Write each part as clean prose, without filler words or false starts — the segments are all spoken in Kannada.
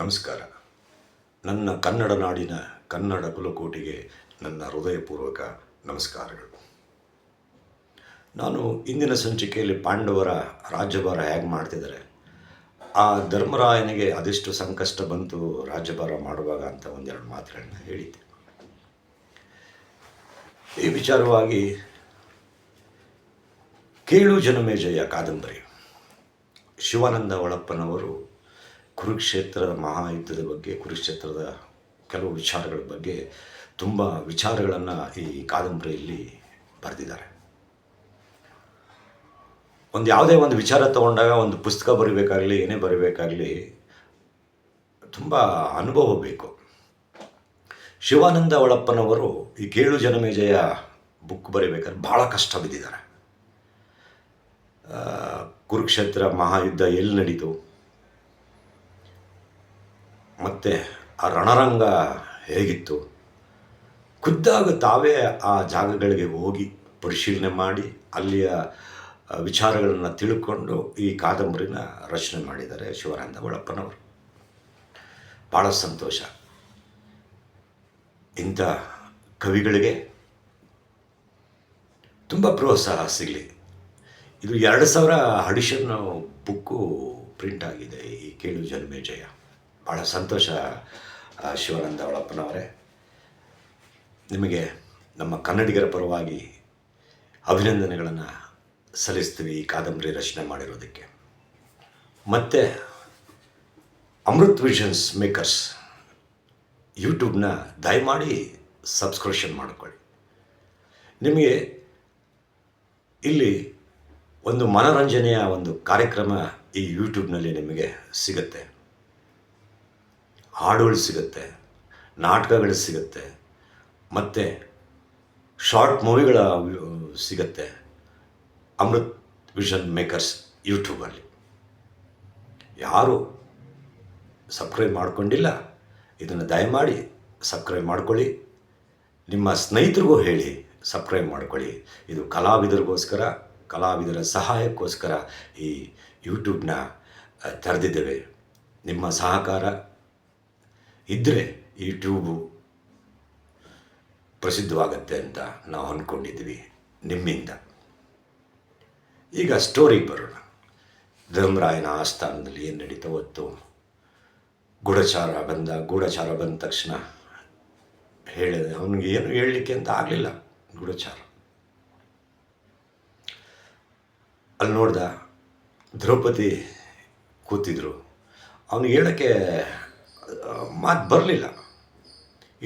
ನಮಸ್ಕಾರ. ನನ್ನ ಕನ್ನಡ ನಾಡಿನ ಕನ್ನಡ ಕುಲಕೋಟಿಗೆ ನನ್ನ ಹೃದಯಪೂರ್ವಕ ನಮಸ್ಕಾರಗಳು. ನಾನು ಇಂದಿನ ಸಂಚಿಕೆಯಲ್ಲಿ ಪಾಂಡವರ ರಾಜ್ಯಭಾರ ಹೇಗೆ ಮಾಡ್ತಿದ್ದಾರೆ, ಆ ಧರ್ಮರಾಯನಿಗೆ ಅದೆಷ್ಟು ಸಂಕಷ್ಟ ಬಂತು ರಾಜ್ಯಭಾರ ಮಾಡುವಾಗ ಅಂತ ಒಂದೆರಡು ಮಾತುಗಳನ್ನ ಹೇಳಿದ್ದೆ. ಈ ವಿಚಾರವಾಗಿ ಕೇಳು ಜನಮೇಜಯ ಕಾದಂಬರಿ, ಶಿವಾನಂದ ಒಳಪ್ಪನವರು ಕುರುಕ್ಷೇತ್ರದ ಮಹಾಯುದ್ಧದ ಬಗ್ಗೆ, ಕುರುಕ್ಷೇತ್ರದ ಕೆಲವು ವಿಚಾರಗಳ ಬಗ್ಗೆ ತುಂಬ ವಿಚಾರಗಳನ್ನು ಈ ಕಾದಂಬರಿಯಲ್ಲಿ ಬರೆದಿದ್ದಾರೆ. ಯಾವುದೇ ಒಂದು ವಿಚಾರ ತಗೊಂಡಾಗ ಒಂದು ಪುಸ್ತಕ ಬರೀಬೇಕಾಗಲಿ, ಏನೇ ಬರೀಬೇಕಾಗಲಿ ತುಂಬ ಅನುಭವ ಬೇಕು. ಶಿವಾನಂದ ಒಳಪ್ಪನವರು ಈ ಕೇಳು ಜನಮೇಜಯ ಬುಕ್ ಬರೀಬೇಕಾದ್ರೆ ಭಾಳ ಕಷ್ಟ ಬಿದ್ದಿದ್ದಾರೆ. ಕುರುಕ್ಷೇತ್ರ ಮಹಾಯುದ್ಧ ಎಲ್ಲಿ ನಡೀತು, ಮತ್ತು ಆ ರಣರಂಗ ಹೇಗಿತ್ತು, ಖುದ್ದಾಗಿ ತಾವೇ ಆ ಜಾಗಗಳಿಗೆ ಹೋಗಿ ಪರಿಶೀಲನೆ ಮಾಡಿ ಅಲ್ಲಿಯ ವಿಚಾರಗಳನ್ನು ತಿಳ್ಕೊಂಡು ಈ ಕಾದಂಬರಿನ ರಚನೆ ಮಾಡಿದ್ದಾರೆ ಶಿವಾನಂದ ಒಳಪ್ಪನವರು. ಭಾಳ ಸಂತೋಷ. ಇಂಥ ಕವಿಗಳಿಗೆ ತುಂಬ ಪ್ರೋತ್ಸಾಹ ಸಿಗಲಿ. ಇದು 2000 ಅಡಿಷನ್ ಬುಕ್ಕು ಪ್ರಿಂಟ್ ಆಗಿದೆ ಈ ಕೇಳು ಜನಮೇಜಯ. ಭಾಳ ಸಂತೋಷ ಶಿವಾನಂದ ಒಳಪ್ಪನವರೇ. ನಿಮಗೆ ನಮ್ಮ ಕನ್ನಡಿಗರ ಪರವಾಗಿ ಅಭಿನಂದನೆಗಳನ್ನು ಸಲ್ಲಿಸ್ತೀವಿ ಈ ಕಾದಂಬರಿ ರಚನೆ ಮಾಡಿರೋದಕ್ಕೆ. ಮತ್ತು ಅಮೃತ್ ವಿಷನ್ಸ್ ಮೇಕರ್ಸ್ ಯೂಟ್ಯೂಬ್ನ ದಯಮಾಡಿ ಸಬ್ಸ್ಕ್ರಿಪ್ಷನ್ ಮಾಡಿಕೊಳ್ಳಿ. ನಿಮಗೆ ಇಲ್ಲಿ ಒಂದು ಮನೋರಂಜನೆಯ ಒಂದು ಕಾರ್ಯಕ್ರಮ ಈ ಯೂಟ್ಯೂಬ್ನಲ್ಲಿ ನಿಮಗೆ ಸಿಗುತ್ತೆ. ಹಾಡುಗಳು ಸಿಗುತ್ತೆ, ನಾಟಕಗಳು ಸಿಗುತ್ತೆ, ಮತ್ತು ಶಾರ್ಟ್ ಮೂವಿಗಳ ಸಿಗುತ್ತೆ ಅಮೃತ್ ವಿಷನ್ ಮೇಕರ್ಸ್ ಯೂಟ್ಯೂಬಲ್ಲಿ. ಯಾರು ಸಬ್ಸ್ಕ್ರೈಬ್ ಮಾಡಿಕೊಂಡಿಲ್ಲ ಇದನ್ನು ದಯಮಾಡಿ ಸಬ್ಸ್ಕ್ರೈಬ್ ಮಾಡ್ಕೊಳ್ಳಿ. ನಿಮ್ಮ ಸ್ನೇಹಿತರಿಗೂ ಹೇಳಿ ಸಬ್ಸ್ಕ್ರೈಬ್ ಮಾಡ್ಕೊಳ್ಳಿ. ಇದು ಕಲಾವಿದರಿಗೋಸ್ಕರ, ಕಲಾವಿದರ ಸಹಾಯಕ್ಕೋಸ್ಕರ ಈ ಯೂಟ್ಯೂಬ್ನ ತೆರೆದಿದ್ದೇವೆ. ನಿಮ್ಮ ಸಹಕಾರ ಇದ್ದರೆ ಯೂಟ್ಯೂಬು ಪ್ರಸಿದ್ಧವಾಗತ್ತೆ ಅಂತ ನಾವು ಅಂದ್ಕೊಂಡಿದ್ದೀವಿ ನಿಮ್ಮಿಂದ. ಈಗ ಸ್ಟೋರಿಗೆ ಬರೋಣ. ಧರ್ಮರಾಯನ ಆಸ್ಥಾನದಲ್ಲಿ ಏನು ನಡೀತಾ ಹೊತ್ತು ಗೂಢಚಾರ ಬಂದ ತಕ್ಷಣ ಹೇಳಿದೆ, ಅವನಿಗೆ ಏನು ಹೇಳಲಿಕ್ಕೆ ಅಂತ ಆಗಲಿಲ್ಲ. ಗೂಢಚಾರ ಅಲ್ಲಿ ನೋಡ್ದ, ದ್ರೌಪದಿ ಕೂತಿದ್ರು, ಅವನಿಗೆ ಹೇಳೋಕ್ಕೆ ಮಾತು ಬರಲಿಲ್ಲ.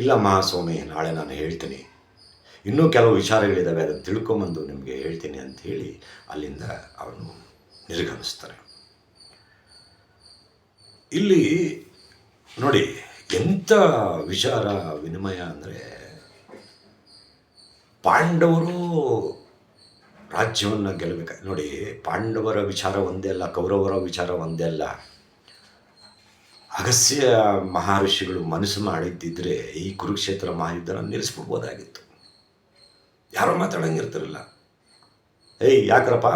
ಇಲ್ಲ ಮಹಾಸ್ವಾಮಿ, ನಾಳೆ ನಾನು ಹೇಳ್ತೀನಿ, ಇನ್ನೂ ಕೆಲವು ವಿಚಾರಗಳಿದ್ದಾವೆ, ಅದನ್ನು ತಿಳ್ಕೊಂಬಂದು ನಿಮಗೆ ಹೇಳ್ತೀನಿ ಅಂಥೇಳಿ ಅಲ್ಲಿಂದ ಅವನು ನಿರ್ಗಮಿಸ್ತಾರೆ. ಇಲ್ಲಿ ನೋಡಿ ಎಂಥ ವಿಚಾರ ವಿನಿಮಯ ಅಂದರೆ, ಪಾಂಡವರು ರಾಜ್ಯವನ್ನು ಗೆಲ್ಲಬೇಕು. ನೋಡಿ, ಪಾಂಡವರ ವಿಚಾರ ಒಂದೇ ಅಲ್ಲ, ಕೌರವರ ವಿಚಾರ ಒಂದೇ ಅಲ್ಲ. ಅಗಸ್ತ್ಯ ಮಹರ್ಷಿಗಳು ಮನಸ್ಸು ಮಾಡಿದ್ದಿದ್ರೆ ಈ ಕುರುಕ್ಷೇತ್ರ ಮಹಾಯುದ್ಧನ ನಿಲ್ಲಿಸ್ಬಿಡ್ಬೋದಾಗಿತ್ತು. ಯಾರೋ ಮಾತಾಡೋಂಗಿರ್ತಿರಲಿಲ್ಲ. ಯಾಕ್ರಪ್ಪ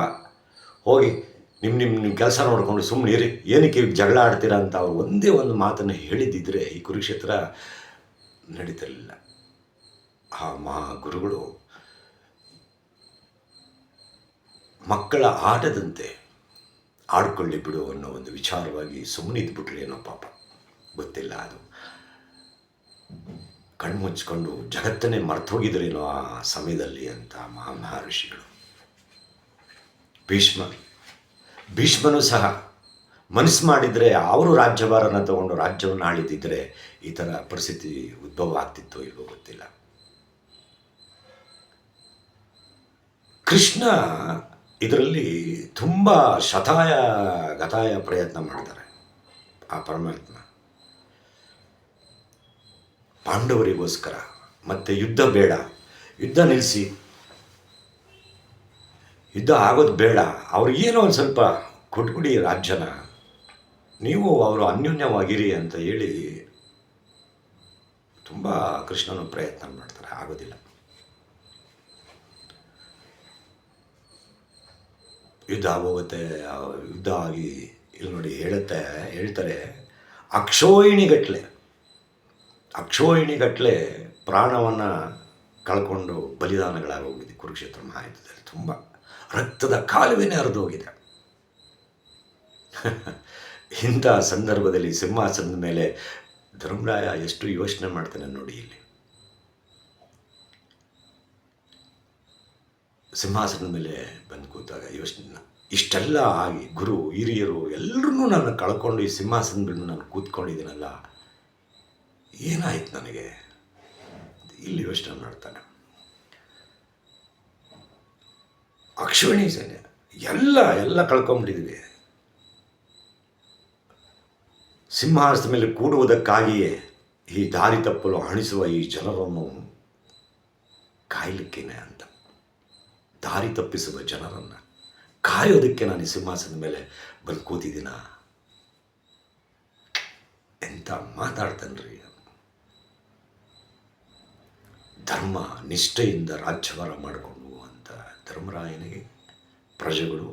ಹೋಗಿ ನಿಮ್ಮ ಕೆಲಸ ನೋಡಿಕೊಂಡು ಸುಮ್ಮನೆ ಇರಿ, ಏನಕ್ಕೆ ಜಗಳ ಆಡ್ತೀರಾ ಅಂತ ಅವ್ರು ಒಂದೇ ಒಂದು ಮಾತನ್ನು ಹೇಳಿದ್ದಿದ್ರೆ ಈ ಕುರುಕ್ಷೇತ್ರ ನಡೀತಿರಲಿಲ್ಲ. ಆ ಮಹಾಗುರುಗಳು ಮಕ್ಕಳ ಆಟದಂತೆ ಆಡ್ಕೊಳ್ಳಿ ಬಿಡು ಅನ್ನೋ ಒಂದು ವಿಚಾರವಾಗಿ ಸುಮ್ಮನೆ ಇದ್ಬಿಟ್ರೆ ಏನೋ ಪಾಪ ಗೊತ್ತಿಲ್ಲ. ಅದು ಕಣ್ಮುಚ್ಕೊಂಡು ಜಗತ್ತನ್ನೇ ಮರ್ತೋಗಿದ್ರೇನೋ ಆ ಸಮಯದಲ್ಲಿ ಅಂತ ಮಹರ್ಷಿಗಳು. ಭೀಷ್ಮನೂ ಸಹ ಮನಸ್ಸು ಮಾಡಿದರೆ ಅವರು ರಾಜ್ಯಭಾರನ ತಗೊಂಡು ರಾಜ್ಯವನ್ನು ಆಳಿದಿದ್ದರೆ ಈ ಥರ ಪರಿಸ್ಥಿತಿ ಉದ್ಭವ ಆಗ್ತಿತ್ತೋ ಇಲ್ವೋ ಗೊತ್ತಿಲ್ಲ. ಕೃಷ್ಣ ಇದರಲ್ಲಿ ತುಂಬ ಗತಾಯ ಪ್ರಯತ್ನ ಮಾಡ್ತಾರೆ. ಆ ಪರಮಾತ್ಮ ಪಾಂಡವರಿಗೋಸ್ಕರ ಮತ್ತು ಯುದ್ಧ ಬೇಡ, ಯುದ್ಧ ನಿಲ್ಲಿಸಿ, ಯುದ್ಧ ಆಗೋದು ಬೇಡ, ಅವ್ರಿಗೇನೋ ಒಂದು ಸ್ವಲ್ಪ ಕೊಟ್ಬಿಡಿ ರಾಜ್ಯನ, ನೀವು ಅವರು ಅನ್ಯೋನ್ಯವಾಗಿರಿ ಅಂತ ಹೇಳಿ ತುಂಬ ಕೃಷ್ಣನ ಪ್ರಯತ್ನ ಮಾಡ್ತಾರೆ. ಆಗೋದಿಲ್ಲ. ಯುದ್ಧ ಆಗೋಗುತ್ತೆ. ಯುದ್ಧ ಆಗಿ ಇಲ್ಲಿ ನೋಡಿ ಹೇಳ್ತಾರೆ, ಅಕ್ಷೋಹಿಣಿಗಟ್ಟಲೆ ಪ್ರಾಣವನ್ನು ಕಳ್ಕೊಂಡು ಬಲಿದಾನಗಳಾಗೋಗಿದೆ ಕುರುಕ್ಷೇತ್ರ ಮಹಾಯುದ್ಧದಲ್ಲಿ. ತುಂಬ ರಕ್ತದ ಕಾಲುವೆನೇ ಹರಿದೋಗಿದೆ. ಇಂಥ ಸಂದರ್ಭದಲ್ಲಿ ಸಿಂಹಾಸನದ ಮೇಲೆ ಧರ್ಮರಾಯ ಎಷ್ಟು ಯೋಚನೆ ಮಾಡ್ತಾನೆ ನೋಡಿ. ಇಲ್ಲಿ ಸಿಂಹಾಸನದ ಮೇಲೆ ಬಂದು ಕೂತಾಗ ಯೋಚನೆ, ಇಷ್ಟೆಲ್ಲ ಆಗಿ ಗುರು ಹಿರಿಯರು ಎಲ್ಲರೂ ನಾನು ಕಳ್ಕೊಂಡು ಈ ಸಿಂಹಾಸನದ ಮೇಲೆ ನಾನು ಕೂತ್ಕೊಂಡಿದ್ದೀನಲ್ಲ, ಏನಾಯ್ತು ನನಗೆ? ಇಲ್ಲಿ ಯೋಚನೆ ಮಾಡ್ತಾನೆ. ಅಕ್ಷೋಹಿಣಿ ಸೇನೆ ಎಲ್ಲ ಕಳ್ಕೊಂಡ್ಬಿಟ್ಟಿದ್ವಿ. ಸಿಂಹಾಸನದ ಮೇಲೆ ಕೂಡುವುದಕ್ಕಾಗಿಯೇ ಈ ದಾರಿ ತಪ್ಪಲು ಹಣಿಸುವ ಈ ಜನರನ್ನು ಕಾಯಲಿಕ್ಕೇನೆ ಅಂತ, ದಾರಿ ತಪ್ಪಿಸುವ ಜನರನ್ನು ಕಾಯೋದಕ್ಕೆ ನಾನು ಈ ಸಿಂಹಾಸನದ ಮೇಲೆ ಬಂದು ಕೂತಿದ್ದೀನ. ಎಂತ ಮಾತಾಡ್ತಾನ್ರಿ. ಧರ್ಮ ನಿಷ್ಠೆಯಿಂದ ರಾಜ್ಯಭಾರ ಮಾಡಿಕೊಂಡು ಅಂತ ಧರ್ಮರಾಯನಿಗೆ ಪ್ರಜೆಗಳು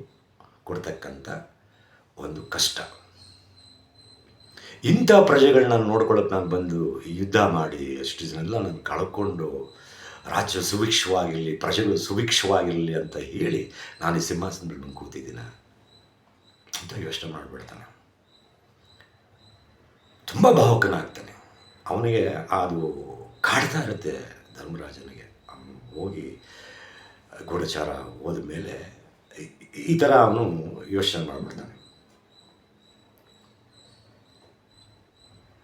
ಕೊಡ್ತಕ್ಕಂಥ ಒಂದು ಕಷ್ಟ. ಇಂಥ ಪ್ರಜೆಗಳನ್ನ ನೋಡ್ಕೊಳ್ಳೋಕೆ ನಾನು ಬಂದು ಯುದ್ಧ ಮಾಡಿ ಅಷ್ಟು ಜನೆಲ್ಲ ನಾನು ಕಳ್ಕೊಂಡು ರಾಜ್ಯ ಸುಭಿಕ್ಷವಾಗಿರಲಿ, ಪ್ರಜೆಗಳು ಸುಭಿಕ್ಷವಾಗಿರಲಿ ಅಂತ ಹೇಳಿ ನಾನು ಈ ಸಿಂಹಾಸನದಲ್ಲಿ ಬಂದು ಕೂತಿದ್ದೀನ ಅಂತ ಯೋಚನೆ ಮಾಡಿಬಿಡ್ತಾನೆ. ತುಂಬ ಭಾವುಕನಾಗ್ತಾನೆ. ಅವನಿಗೆ ಅದು ಕಾಡ್ತಾ ಇರುತ್ತೆ ಧರ್ಮರಾಜನಿಗೆ. ಅವನು ಹೋಗಿ ಗೂಢಚಾರ ಹೋದ ಮೇಲೆ ಈ ಥರ ಅವನು ಯೋಚನೆ ಮಾಡಿಬಿಡ್ತಾನೆ.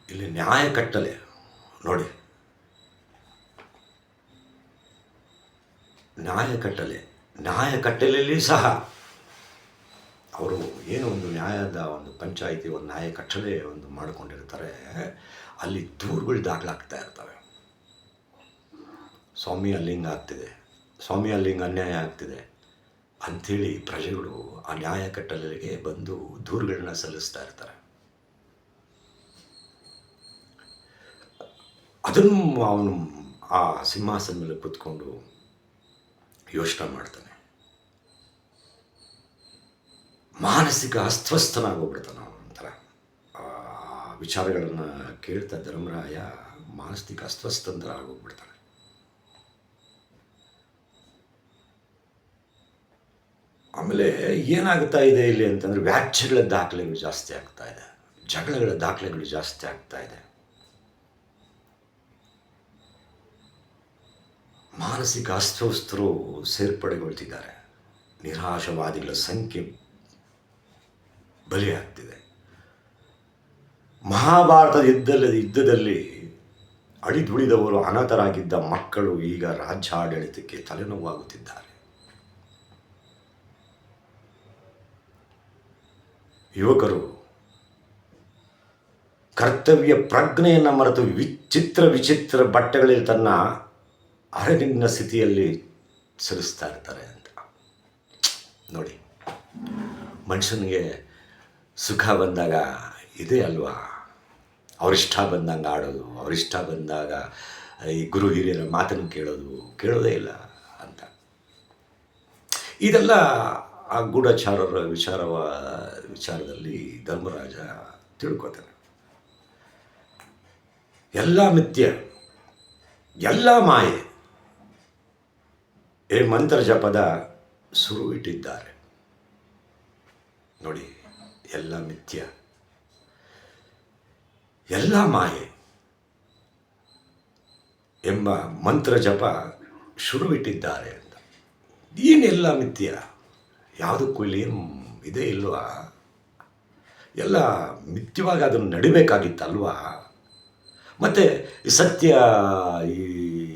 ಇಲ್ಲಿ ನ್ಯಾಯ ಕಟ್ಟಲೆ ನೋಡಿ, ನ್ಯಾಯ ಕಟ್ಟಲೆಯಲ್ಲಿ ಸಹ ಅವರು ಏನು ಒಂದು ನ್ಯಾಯದ ಒಂದು ಪಂಚಾಯಿತಿ ಒಂದು ನ್ಯಾಯ ಕಟ್ಟಲೆ ಒಂದು ಮಾಡಿಕೊಂಡಿರ್ತಾರೆ. ಅಲ್ಲಿ ದೂರುಗಳು ದಾಖಲಾಗ್ತಾ ಇರ್ತವೆ. ಸ್ವಾಮಿ ಅಲ್ಲಿ ಹಿಂಗೆ ಆಗ್ತಿದೆ, ಸ್ವಾಮಿ ಅಲ್ಲಿ ಹಿಂಗೆ ಅನ್ಯಾಯ ಆಗ್ತಿದೆ ಅಂಥೇಳಿ ಪ್ರಜೆಗಳು ಆ ನ್ಯಾಯ ಕಟ್ಟಲೆಗೆ ಬಂದು ದೂರುಗಳನ್ನ ಸಲ್ಲಿಸ್ತಾ ಇರ್ತಾರೆ. ಅದನ್ನು ಅವನು ಆ ಸಿಂಹಾಸನ ಮೇಲೆ ಕೂತ್ಕೊಂಡು ಯೋಚನೆ ಮಾಡ್ತಾನೆ. ಮಾನಸಿಕ ಅಸ್ವಸ್ಥನಾಗೋಗ್ಬಿಡ್ತಾನೆ. ಒಂಥರ ವಿಚಾರಗಳನ್ನು ಕೇಳ್ತಾ ಧರ್ಮರಾಯ ಮಾನಸಿಕ ಅಸ್ವಸ್ಥಂತರ ಆಗೋಗ್ಬಿಡ್ತಾನೆ. ಆಮೇಲೆ ಏನಾಗ್ತಾ ಇದೆ ಇಲ್ಲಿ ಅಂತಂದರೆ, ವ್ಯಾಜ್ಯಗಳ ದಾಖಲೆಗಳು ಜಾಸ್ತಿ ಆಗ್ತಾ ಇದೆ, ಜಗಳಗಳ ದಾಖಲೆಗಳು ಜಾಸ್ತಿ ಆಗ್ತಾ ಇದೆ. ಮಾನಸಿಕ ಅಸ್ವಸ್ಥರು ಸೇರ್ಪಡೆಗೊಳ್ತಿದ್ದಾರೆ. ನಿರಾಶವಾದಿಗಳ ಸಂಖ್ಯೆ ಬಲಿಯಾಗ್ತಿದೆ. ಮಹಾಭಾರತದ ಯುದ್ಧದಲ್ಲಿ ಅಳಿದುಳಿದವರು ಅನಾಥರಾಗಿದ್ದ ಮಕ್ಕಳು ಈಗ ರಾಜ್ಯ ಆಡಳಿತಕ್ಕೆ ತಲೆನೋವಾಗುತ್ತಿದ್ದಾರೆ. ಯುವಕರು ಕರ್ತವ್ಯ ಪ್ರಜ್ಞೆಯನ್ನು ಮರೆತು ವಿಚಿತ್ರ ಬಟ್ಟೆಗಳಲ್ಲಿ ತನ್ನ ಅರಗಿನ ಸ್ಥಿತಿಯಲ್ಲಿ ಸರಿಸ್ತಾ ಇರ್ತಾರೆ ಅಂತ ನೋಡಿ. ಮನುಷ್ಯನಿಗೆ ಸುಖ ಬಂದಾಗ ಇದೇ ಅಲ್ವಾ, ಅವರಿಷ್ಟ ಬಂದಂಗೆ ಆಡೋದು, ಅವರಿಷ್ಟ ಬಂದಾಗ ಈ ಗುರು ಹಿರಿಯರ ಮಾತನ್ನು ಕೇಳೋದೇ ಇಲ್ಲ ಅಂತ. ಇದೆಲ್ಲ ಆ ಗೂಢಚಾರರ ವಿಚಾರದಲ್ಲಿ ಧರ್ಮರಾಜ ತಿಳ್ಕೊತಾನೆ. ಎಲ್ಲ ಮಿಥ್ಯ, ಎಲ್ಲ ಮಾಯೆ, ಮಂತ್ರ ಜಪದ ಸುರು ಇಟ್ಟಿದ್ದಾರೆ ನೋಡಿ. ಎಲ್ಲ ಮಿಥ್ಯ, ಎಲ್ಲ ಮಾಯೆ ಎಂಬ ಮಂತ್ರ ಜಪ ಶುರುವಿಟ್ಟಿದ್ದಾರೆ ಅಂತ. ಏನೆಲ್ಲ ಮಿಥ್ಯ, ಯಾವುದಕ್ಕೂ ಇಲ್ಲಿ ಏನು ಇದೇ ಇಲ್ವಾ? ಎಲ್ಲ ಮಿಥ್ಯವಾಗಿ ಅದನ್ನು ನಡಿಬೇಕಾಗಿತ್ತಲ್ವಾ? ಮತ್ತು ಸತ್ಯ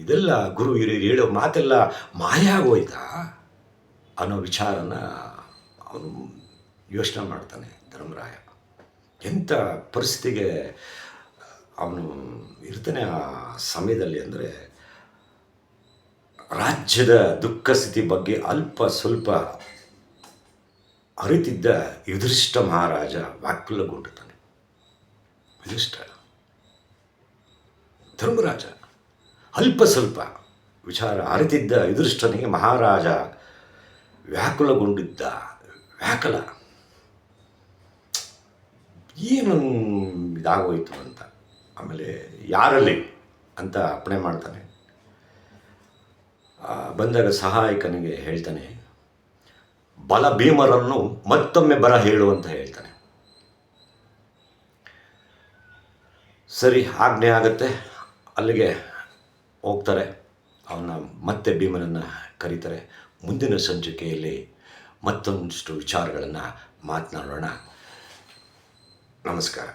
ಇದೆಲ್ಲ ಗುರು ಹಿರಿಯರು ಹೇಳೋ ಮಾತೆಲ್ಲ ಮಾಯ ಆಗೋಯ್ತಾ ಅನ್ನೋ ವಿಚಾರನ ಅವನು ಯೋಚನೆ ಮಾಡ್ತಾನೆ ಧರ್ಮರಾಯ. ಎಂಥ ಪರಿಸ್ಥಿತಿಗೆ ಅವನು ಇರ್ತಾನೆ ಆ ಸಮಯದಲ್ಲಿ ಅಂದರೆ, ರಾಜ್ಯದ ದುಃಖ ಸ್ಥಿತಿ ಬಗ್ಗೆ ಅಲ್ಪ ಸ್ವಲ್ಪ ಅರಿತಿದ್ದ ಯುಧಿಷ್ಠ ಮಹಾರಾಜ ವ್ಯಾಕುಲಗೊಂಡಿದ್ದಾನೆ. ಯುಧಿಷ್ಠ ಧರ್ಮರಾಜ ಅಲ್ಪ ಸ್ವಲ್ಪ ವಿಚಾರ ಅರಿತಿದ್ದ ಯುಧಿಷ್ಠನಿಗೆ ಮಹಾರಾಜ ವ್ಯಾಕುಲ. ಏನು ಇದಾಗೋಯ್ತು ಅಂತ. ಆಮೇಲೆ ಯಾರಲ್ಲಿ ಅಂತ ಅಪ್ಪಣೆ ಮಾಡ್ತಾನೆ. ಬಂದಾಗ ಸಹಾಯಕನಿಗೆ ಹೇಳ್ತಾನೆ, ಬಲ ಭೀಮರನ್ನು ಮತ್ತೊಮ್ಮೆ ಬರ ಹೇಳು ಅಂತ ಹೇಳ್ತಾನೆ. ಸರಿ, ಆಜ್ಞೆ ಆಗುತ್ತೆ. ಅಲ್ಲಿಗೆ ಹೋಗ್ತಾರೆ. ಅವನ ಮತ್ತೆ ಭೀಮನನ್ನು ಕರೀತಾರೆ. ಮುಂದಿನ ಸಂಚಿಕೆಯಲ್ಲಿ ಮತ್ತೊಂದಿಷ್ಟು ವಿಚಾರಗಳನ್ನು ಮಾತನಾಡೋಣ. ನಮಸ್ಕಾರ.